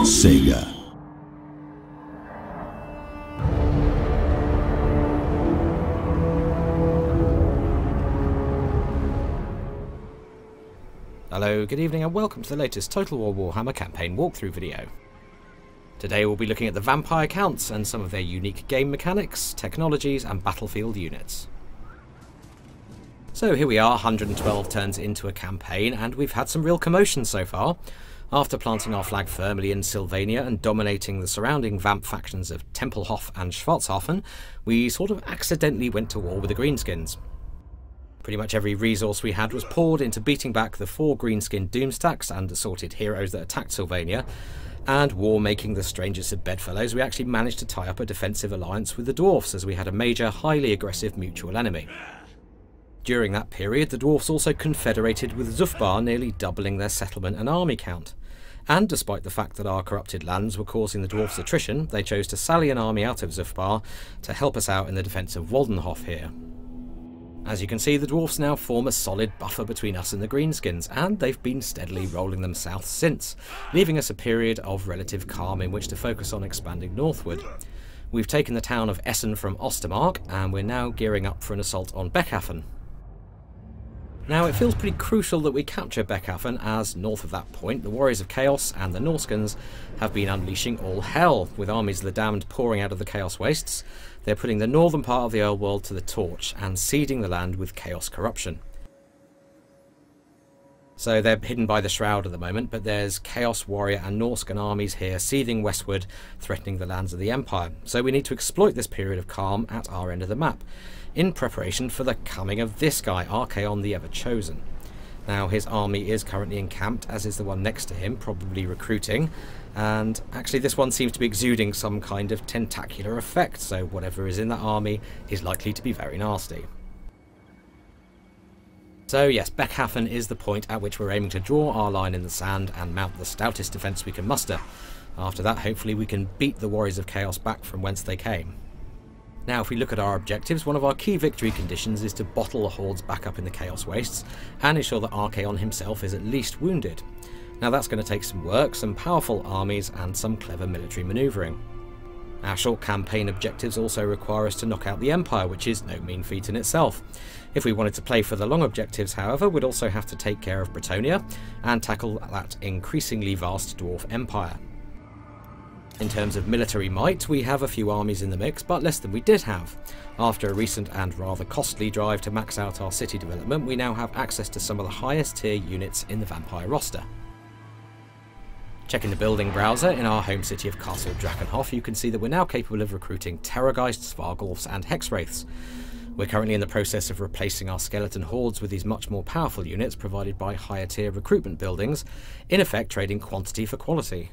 Sega. Hello, good evening and welcome to the latest Total War Warhammer campaign walkthrough video. Today we'll be looking at the vampire counts and some of their unique game mechanics, technologies and battlefield units. So here we are, 112 turns into a campaign, and we've had some real commotion so far. After planting our flag firmly in Sylvania and dominating the surrounding vamp factions of Tempelhof and Schwarzhofen, we sort of accidentally went to war with the Greenskins. Pretty much every resource we had was poured into beating back the 4 greenskin doomstacks and assorted heroes that attacked Sylvania, and war making the strangest of bedfellows, we actually managed to tie up a defensive alliance with the dwarfs as we had a major, highly aggressive mutual enemy. During that period, the dwarfs also confederated with Zufbar, nearly doubling their settlement and army count. And despite the fact that our corrupted lands were causing the dwarfs attrition, they chose to sally an army out of Zufbar to help us out in the defence of Waldenhof here. As you can see, the dwarfs now form a solid buffer between us and the greenskins, and they've been steadily rolling them south since, leaving us a period of relative calm in which to focus on expanding northward. We've taken the town of Essen from Ostermark, and we're now gearing up for an assault on Beckhafen. Now, it feels pretty crucial that we capture Beckhafen, as north of that point, the Warriors of Chaos and the Norskans have been unleashing all hell, with armies of the damned pouring out of the Chaos Wastes. They're putting the northern part of the old world to the torch and seeding the land with chaos corruption. So they're hidden by the Shroud at the moment, but there's Chaos Warrior and Norscan armies here seething westward, threatening the lands of the Empire. So we need to exploit this period of calm at our end of the map, in preparation for the coming of this guy, Archaon the Ever-Chosen. Now, his army is currently encamped, as is the one next to him, probably recruiting, and actually this one seems to be exuding some kind of tentacular effect, so whatever is in that army is likely to be very nasty. So yes, Beckhafen is the point at which we're aiming to draw our line in the sand and mount the stoutest defence we can muster. After that, hopefully we can beat the Warriors of Chaos back from whence they came. Now, if we look at our objectives, one of our key victory conditions is to bottle the hordes back up in the Chaos Wastes and ensure that Archaon himself is at least wounded. Now, that's going to take some work, some powerful armies and some clever military manoeuvring. Our short campaign objectives also require us to knock out the Empire, which is no mean feat in itself. If we wanted to play for the long objectives, however, we'd also have to take care of Bretonnia and tackle that increasingly vast dwarf empire. In terms of military might, we have a few armies in the mix, but less than we did have. After a recent and rather costly drive to max out our city development, we now have access to some of the highest tier units in the Vampire roster. Checking the building browser in our home city of Castle Drakenhof, you can see that we're now capable of recruiting Terrorgeists, Svargolfs and Hexwraiths. We're currently in the process of replacing our skeleton hordes with these much more powerful units provided by higher tier recruitment buildings, in effect trading quantity for quality.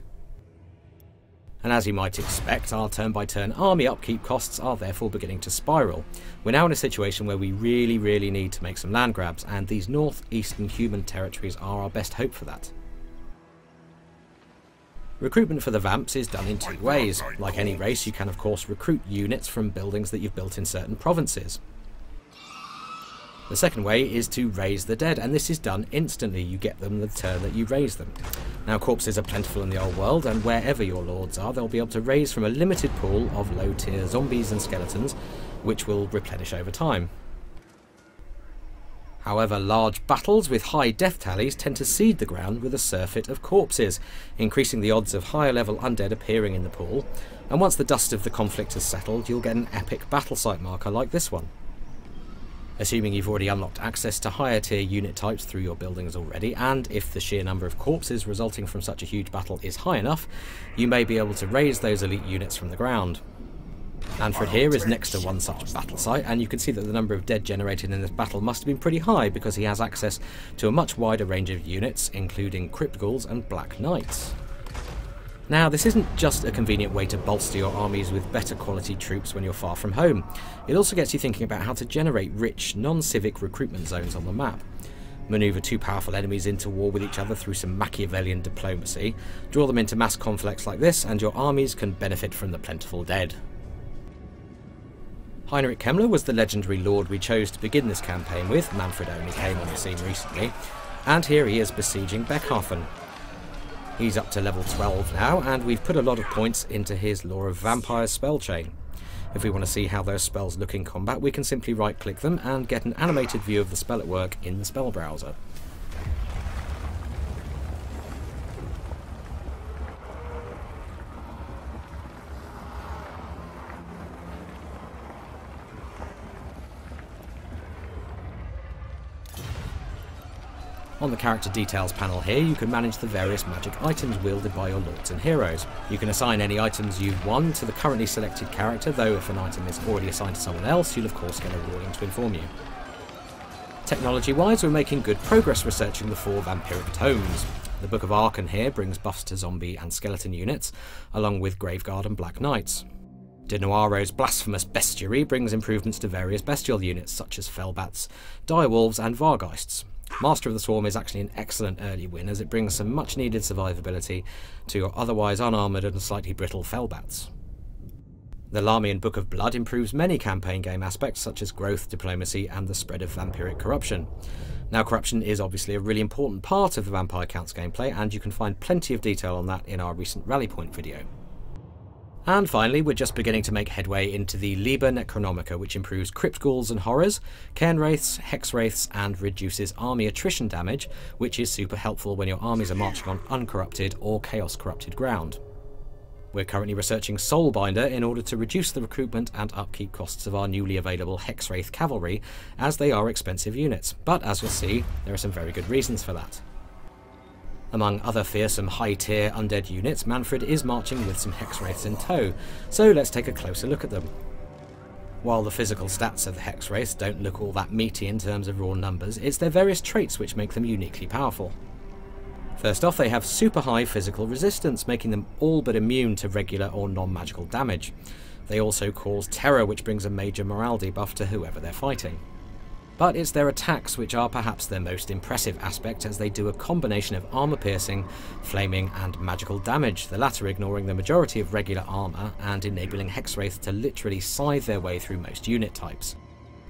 And as you might expect, our turn-by-turn army upkeep costs are therefore beginning to spiral. We're now in a situation where we really need to make some land grabs, and these northeastern human territories are our best hope for that. Recruitment for the Vamps is done in 2 ways. Like any race, you can of course recruit units from buildings that you've built in certain provinces. The second way is to raise the dead, and this is done instantly. You get them the turn that you raise them. Now, corpses are plentiful in the old world, and wherever your lords are, they'll be able to raise from a limited pool of low-tier zombies and skeletons, which will replenish over time. However, large battles with high death tallies tend to seed the ground with a surfeit of corpses, increasing the odds of higher level undead appearing in the pool, and once the dust of the conflict has settled, you'll get an epic battle site marker like this one. Assuming you've already unlocked access to higher tier unit types through your buildings already, and if the sheer number of corpses resulting from such a huge battle is high enough, you may be able to raise those elite units from the ground. Manfred here is next to one such battle site, and you can see that the number of dead generated in this battle must have been pretty high because he has access to a much wider range of units, including Crypt Ghouls and Black Knights. Now, this isn't just a convenient way to bolster your armies with better quality troops when you're far from home. It also gets you thinking about how to generate rich, non-civic recruitment zones on the map. Manoeuvre 2 powerful enemies into war with each other through some Machiavellian diplomacy, draw them into mass conflicts like this, and your armies can benefit from the plentiful dead. Heinrich Kemmler was the legendary lord we chose to begin this campaign with. Manfred only came on the scene recently, and here he is besieging Beckhafen. He's up to level 12 now, and we've put a lot of points into his Lore of Vampires spell chain. If we want to see how those spells look in combat, we can simply right-click them and get an animated view of the spell at work in the spell browser. On the character details panel here, you can manage the various magic items wielded by your lords and heroes. You can assign any items you've won to the currently selected character, though if an item is already assigned to someone else, you'll of course get a warning to inform you. Technology-wise, we're making good progress researching the 4 vampiric tomes. The Book of Archon here brings buffs to zombie and skeleton units, along with Graveguard and Black Knights. De Noiro's Blasphemous Bestiary brings improvements to various bestial units such as Fellbats, Direwolves and Vargheists. Master of the Swarm is actually an excellent early win, as it brings some much needed survivability to your otherwise unarmoured and slightly brittle Fellbats. The Lamian Book of Blood improves many campaign game aspects such as growth, diplomacy and the spread of vampiric corruption. Now, corruption is obviously a really important part of the Vampire Counts gameplay, and you can find plenty of detail on that in our recent Rally Point video. And finally, we're just beginning to make headway into the Liber Necronomica, which improves Crypt Ghouls and Horrors, Cairn Wraiths, Hex Wraiths, and reduces army attrition damage, which is super helpful when your armies are marching on uncorrupted or chaos-corrupted ground. We're currently researching Soulbinder in order to reduce the recruitment and upkeep costs of our newly available Hexwraith cavalry, as they are expensive units, but as you'll see, there are some very good reasons for that. Among other fearsome high-tier undead units, Manfred is marching with some Hexwraiths in tow, so let's take a closer look at them. While the physical stats of the Hexwraiths don't look all that meaty in terms of raw numbers, it's their various traits which make them uniquely powerful. First off, they have super high physical resistance, making them all but immune to regular or non-magical damage. They also cause terror, which brings a major morale debuff to whoever they're fighting. But it's their attacks which are perhaps their most impressive aspect, as they do a combination of armour-piercing, flaming and magical damage, the latter ignoring the majority of regular armour and enabling Hexwraith to literally scythe their way through most unit types.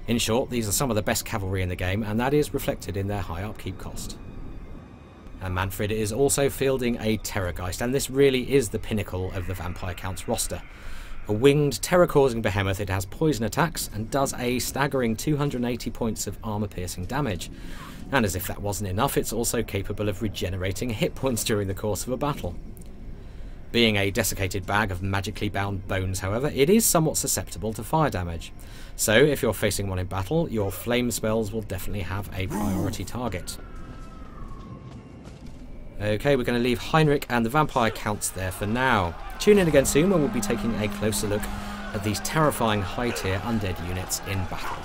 In short, these are some of the best cavalry in the game, and that is reflected in their high upkeep cost. And Manfred is also fielding a Terrorgeist, and this really is the pinnacle of the Vampire Counts roster. A winged, terror-causing behemoth, it has poison attacks and does a staggering 280 points of armour-piercing damage. And as if that wasn't enough, it's also capable of regenerating hit points during the course of a battle. Being a desiccated bag of magically bound bones, however, it is somewhat susceptible to fire damage. So if you're facing one in battle, your flame spells will definitely have a priority target. Okay, we're going to leave Heinrich and the Vampire Counts there for now. Tune in again soon when we'll be taking a closer look at these terrifying high-tier undead units in battle.